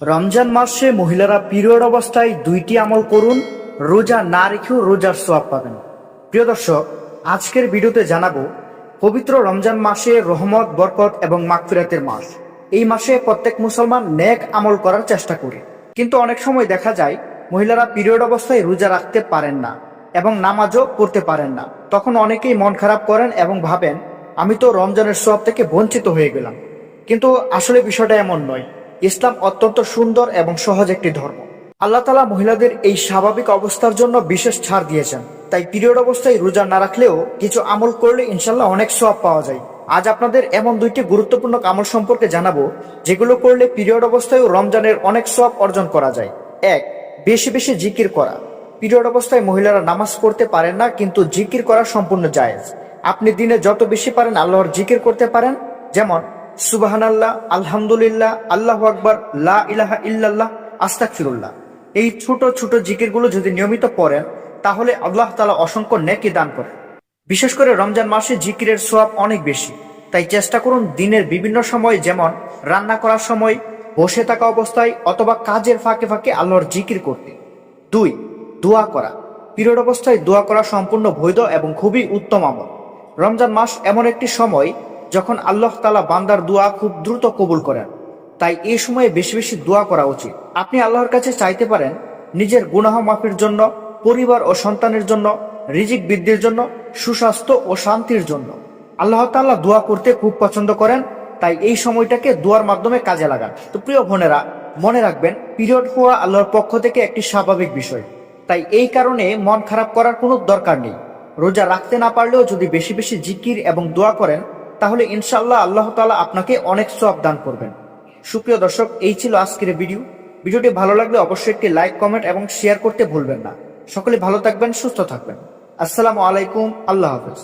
রমজান মাসে মহিলারা পিরিয়ড অবস্থায় দুইটি আমল করুন, রোজা না রেখেও রোজার সওয়াব পাবেন। প্রিয় দর্শক, আজকের ভিডিওতে জানাবো পবিত্র রমজান মাসে রহমত, বরকত এবং মাগফিরাতের মাস। এই মাসে প্রত্যেক মুসলমান নেক আমল করার চেষ্টা করে, কিন্তু অনেক সময় দেখা যায় মহিলারা পিরিয়ড অবস্থায় রোজা রাখতে পারেন না এবং নামাজও পড়তে পারেন না। তখন অনেকেই মন খারাপ করেন এবং ভাবেন, আমি তো রমজানের সওয়াব থেকে বঞ্চিত হয়ে গেলাম। কিন্তু আসলে বিষয়টা এমন নয়। ইসলাম অত্যন্ত সুন্দর এবং সহজ একটি ধর্ম। আল্লাহ তাআলা মহিলাদের এই স্বাভাবিক অবস্থার জন্য বিশেষ ছাড় দিয়েছেন। তাই পিরিয়ড অবস্থায় রোজা না রাখলেও কিছু আমল করলে ইনশাল্লাহ অনেক সওয়াব পাওয়া যায়। আজ আপনাদের এমন দুইটি গুরুত্বপূর্ণ আমল সম্পর্কে জানাবো, যেগুলো করলে পিরিয়ড অবস্থায়ও রমজানের অনেক সওয়াব অর্জন করা যায়। 1. বেশি বেশি জিকির করা। পিরিয়ড অবস্থায় মহিলারা নামাজ পড়তে পারেন না, কিন্তু জিকির করা সম্পূর্ণ জায়েজ। আপনি দিনে যত বেশি পারেন আল্লাহর জিকির করতে পারেন, যেমন সুবহানাল্লাহ, আলহামদুলিল্লাহ, আল্লাহু আকবার, লা ইলাহা ইল্লাল্লাহ, আস্তাগফিরুল্লাহ। এই ছোট ছোট জিকিরগুলো যদি নিয়মিত পড়েন, তাহলে আল্লাহ তাআলা অসংখ্য নেকি দান করেন। বিশেষ করে রমজান মাসে জিকিরের সওয়াব অনেক বেশি। তাই চেষ্টা করুন দিনের বিভিন্ন সময়, যেমন রান্না করার সময়, বসে থাকা অবস্থায় অথবা কাজের ফাঁকে ফাঁকে আল্লাহর জিকির করতে। 2. দোয়া করা। পিরিয়ড অবস্থায় দোয়া করা সম্পূর্ণ বৈধ এবং খুবই উত্তম আমল। রমজান মাস এমন একটি সময় যখন আল্লাহ তাআলা বান্দার দোয়া খুব দ্রুত কবুল করেন। তাই এই সময়ে বেশি বেশি দোয়া করা উচিত। আপনি আল্লাহর কাছে চাইতে পারেন নিজের গুনাহ মাফের জন্য, পরিবার ও সন্তানের জন্য, রিজিক বৃদ্ধির জন্য, সুস্বাস্থ্য ও শান্তির জন্য। আল্লাহ তাআলা দোয়া করতে খুব পছন্দ করেন, তাই এই সময়টাকে দোয়ার মাধ্যমে কাজে লাগান। তো প্রিয় বোনেরা, মনে রাখবেন পিরিয়ড হওয়া আল্লাহর পক্ষ থেকে একটি স্বাভাবিক বিষয়। তাই এই কারণে মন খারাপ করার কোনো দরকার নেই। রোজা রাখতে না পারলেও যদি বেশি বেশি জিকির এবং দোয়া করেন, তাহলে ইনশাআল্লাহ আল্লাহ তাআলা আপনাকে অনেক সওয়াব দান করবেন। সুপ্রিয় দর্শক, এই ছিল আজকের ভিডিওটি ভালো লাগলে অবশ্যই একটি লাইক, কমেন্ট এবং শেয়ার করতে ভুলবেন না। সকলে ভালো থাকবেন, সুস্থ থাকবেন। আসসালামু আলাইকুম, আল্লাহ হাফেজ।